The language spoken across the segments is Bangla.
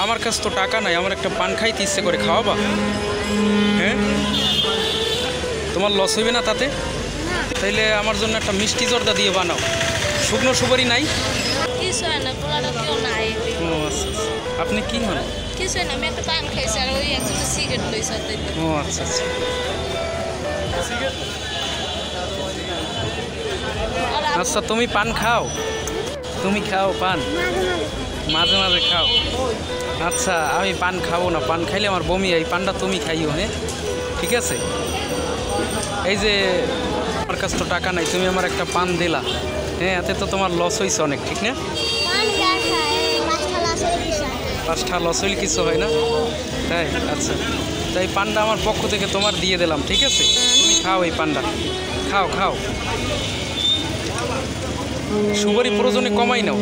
আমার কাছে তো টাকা নাই, আমার একটা পান খাইতে ইচ্ছে করে, খাওয়াবা? হ্যাঁ, তোমার লস হইবে না তাতে? তাইলে আমার জন্য একটা মিষ্টি জর্দা দিয়ে বানাও। শুকনো সুপারি নাই? ও আচ্ছা, আপনি কি হন? ও আচ্ছা আচ্ছা। আচ্ছা, তুমি পান খাও? তুমি খাও পান? মাঝে মাঝে খাও? আচ্ছা, আমি পান খাবো না, পান খাইলে আমার বমি। এই পানটা তুমি খাইও, হ্যাঁ ঠিক আছে? এই যে আমার কাছে তো টাকা নাই, তুমি আমার একটা পান দিলা, হ্যাঁ এতে তো তোমার লস হয়েছে অনেক, ঠিক না? 5টা লস হইলে কিছু হয় না, তাই? আচ্ছা, তাই পানটা আমার পক্ষ থেকে তোমার দিয়ে দিলাম, ঠিক আছে? তুমি খাও এই পানটা, খাও খাও। সুপারি প্রয়োজনে কমাই নাও।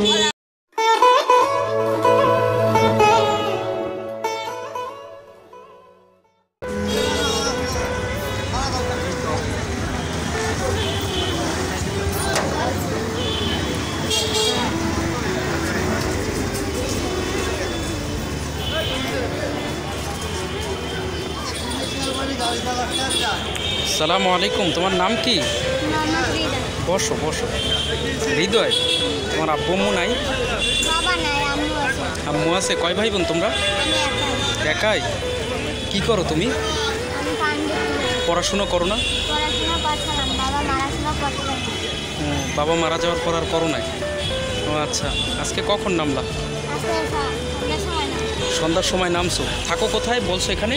আসসালামু আলাইকুম, তোমার নাম কি? বসো বসো। হৃদয়, তোমার আব্বু আম্মু নাই? আম্মু আছে। কয় ভাই বোন তোমরা? একাই? কি করো তুমি? পড়াশুনো করো না? বাবা মারা যাওয়ার পর আর করো নাই? ও আচ্ছা, আজকে কখন নামলা? সন্ধ্যার সময় নামছো। থাকো কোথায় বলছো? এখানে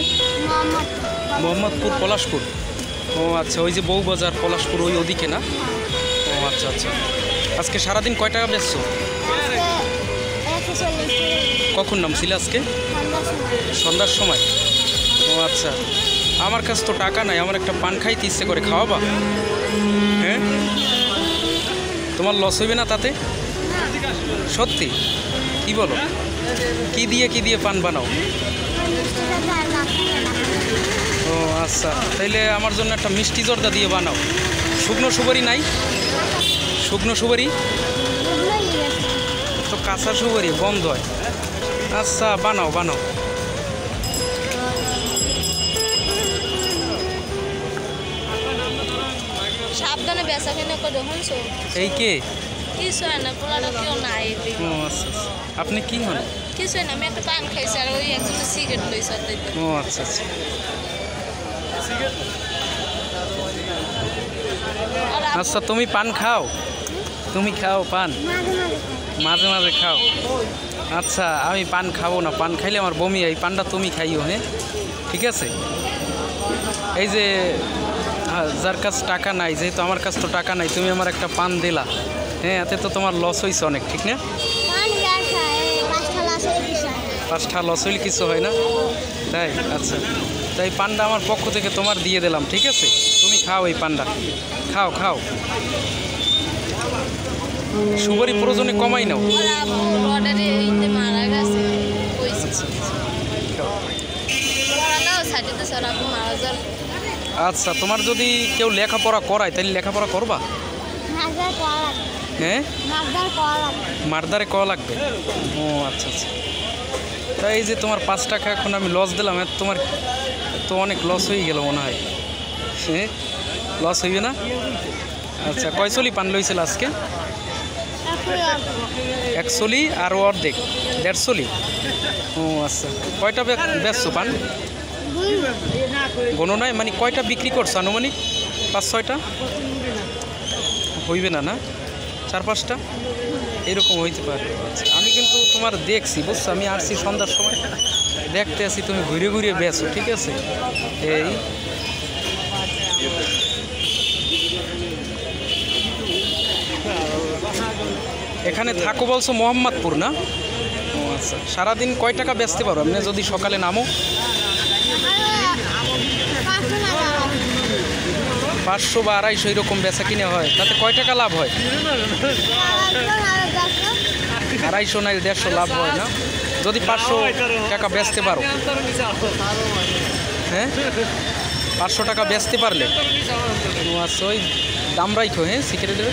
মোহাম্মদপুর, পলাশপুর। ও আচ্ছা, ওই যে বউবাজার পলাশপুর ওই ওদিকে না? ও আচ্ছা আচ্ছা। আজকে সারাদিন কয় টাকা বেচছো? কখন নামছিলে আজকে? সন্ধ্যার সময়। ও আচ্ছা, আমার কাছে তো টাকা নাই, আমার একটা পান খাইতে ইচ্ছে করে, খাওয়াবা? হ্যাঁ, তোমার লস হইবে না তাতে? সত্যি? কি বলো? কি দিয়ে পান বানাও? ও আচ্ছা, তাইলে আমার জন্য একটা মিষ্টি জর্দা দিয়ে বানাও। শুকনো সুপারি নাই? শুকনো সুপারি তো কাঁচা সুপারি বন্ধ হয়। আচ্ছা, বানাও বানাও। সাবধানে বেচা কিনে করে শুনছো? এই কে? কিছু হয় না, পোলাটা কেউ নাই। ও আচ্ছা, আপনি কি হন? কিছু হয় না, আমি একটা পান খাইছি আর ওই একজন সিগারেট লইছে। ও আচ্ছা আচ্ছা। আচ্ছা, তুমি পান খাও? তুমি খাও পান? মাঝে মাঝে খাও? আচ্ছা, আমি পান খাবো না, পান খাইলে আমার বমি। এই পানটা তুমি খাইও, হ্যাঁ ঠিক আছে? এই যে যার কাছে টাকা নাই, যেহেতু আমার কাছে তো টাকা নাই, তুমি আমার একটা পান দিলা, হ্যাঁ এতে তো তোমার লস হয়েছে অনেক, ঠিক না? 5টা লস হইলে কিছু হয় না, তাই? আচ্ছা, তাই পানটা আমার পক্ষ থেকে তোমার দিয়ে দিলাম, ঠিক আছে? তুমি খাও এই পানটা, খাও খাও। সুপারি প্রয়োজনে কমাই নাও। মারা গেছে। আচ্ছা, তোমার যদি কেউ লেখাপড়া করায় তাহলে লেখাপড়া করবা? হ্যাঁ, মারদারে কওয়া লাগবে। ও আচ্ছা আচ্ছা। তাই এই যে তোমার 5 টাকা এখন আমি লস দিলাম, তোমার তো অনেক লস হয়ে গেল মনে হয়। হ্যাঁ, লস হইবে না? আচ্ছা, কয় চলি পান লইছিল আজকে? 1 চলি আর অর্ধেক 1.5 চলি। ও আচ্ছা, কয়টা বেচছো পান? কোনো নয়, মানে কয়টা বিক্রি করছো আনুমানিক? 5-6টা হইবে না? না 4-5টা এরকম হইতে পারে। আচ্ছা, আমি কিন্তু তোমার দেখছি, বুঝছো? আমি আসছি সন্ধ্যার সময়, দেখতে আসি তুমি ঘুরে ঘুরে বেচো, ঠিক আছে? এই এখানে থাকো বলছো মোহাম্মদপুর না? ও আচ্ছা, সারাদিন কয় টাকা বেচতে পারো আপনি যদি সকালে নামো? 500 বা 250 এরকম বেচা কিনে হয়, তাতে কয় টাকা লাভ হয়? 250 না 150 লাভ হয় না যদি 500 টাকা বেচতে পারো? হ্যাঁ, 500 টাকা বেচতে পারলে? ও আচ্ছা, ওই দাম রাখো, হ্যাঁ সিগারেটের।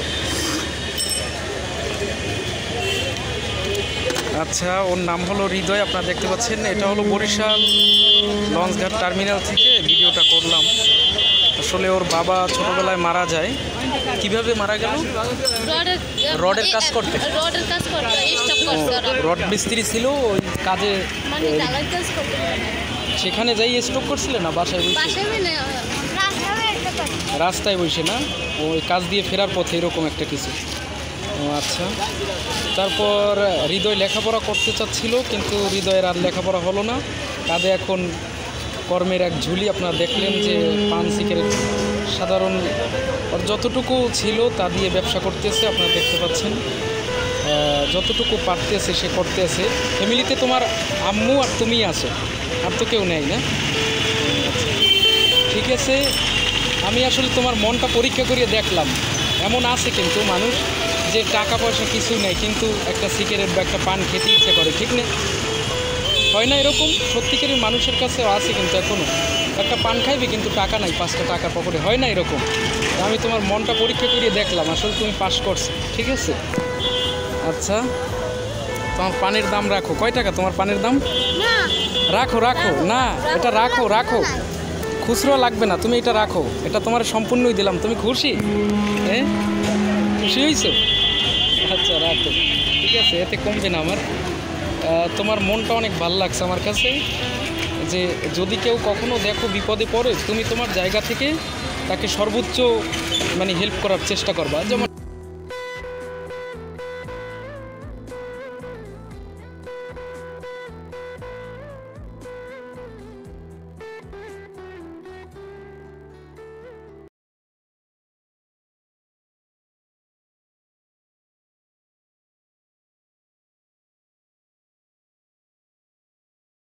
আচ্ছা, ওর নাম হলো হৃদয়, আপনারা দেখতে পাচ্ছেন। এটা হলো বরিশাল লঞ্চঘাট টার্মিনাল থেকে ভিডিওটা করলাম। আসলে ওর বাবা ছোটবেলায় মারা যায়। কিভাবে মারা গেল? রডের কাজ করতে। রডের কাজ করতে স্টপ করছে ওরা। রড মিস্ত্রি ছিল, ওই কাজে মানে ঢালাই কাজ করতে সেখানে যাই স্টক করছিলেন না বাসায় বসে? পাশে মানে রাস্তায় বসে না, ওই কাজ দিয়ে ফেরার পথে এরকম একটা কিছু। ও আচ্ছা, তারপর হৃদয় লেখাপড়া করতে চাচ্ছিল, কিন্তু হৃদয়ের আর লেখাপড়া হলো না। কাঁধে এখন কর্মের এক ঝুলি। আপনারা দেখলেন যে পান সিগারেট সাধারণ ওর যতটুকু ছিল তা দিয়ে ব্যবসা করতেছে, আপনারা দেখতে পাচ্ছেন। যতটুকু পারতেছে সে করতেছে। ফ্যামিলিতে তোমার আম্মু আর তুমি আছো, আর তো কেউ নেই না? ঠিক আছে, আমি আসলে তোমার মনটা পরীক্ষা করিয়ে দেখলাম। এমন আছে কিন্তু মানুষ যে টাকা পয়সা কিছু নেই, কিন্তু একটা সিগারেট বা একটা পান খেতে ইচ্ছে করে, ঠিক নেই? হয় না এরকম? সত্যিকারের মানুষের কাছেও আছে কিন্তু এখনও। একটা পান খাইবে কিন্তু টাকা নাই, 5টা টাকা পকেটে, হয় না এরকম? আমি তোমার মনটা পরীক্ষা করিয়ে দেখলাম, আসলে তুমি পাস করছো, ঠিক আছে? আচ্ছা, তোমার পানের দাম রাখো। কয় টাকা তোমার পানের দাম? রাখো রাখো, না এটা রাখো রাখো, খুচরো লাগবে না, তুমি এটা রাখো। এটা তোমার সম্পূর্ণই দিলাম। তুমি খুশি? হ্যাঁ, খুশি হয়েছো? আচ্ছা রাখো, ঠিক আছে, এতে কমবে না আমার। তোমার মনটা অনেক ভালো লাগছে আমার কাছে, যে যদি কেউ কখনো দেখো বিপদে পড়ে, তুমি তোমার জায়গা থেকে তাকে সর্বোচ্চ মানে হেল্প করার চেষ্টা করবা। যেমন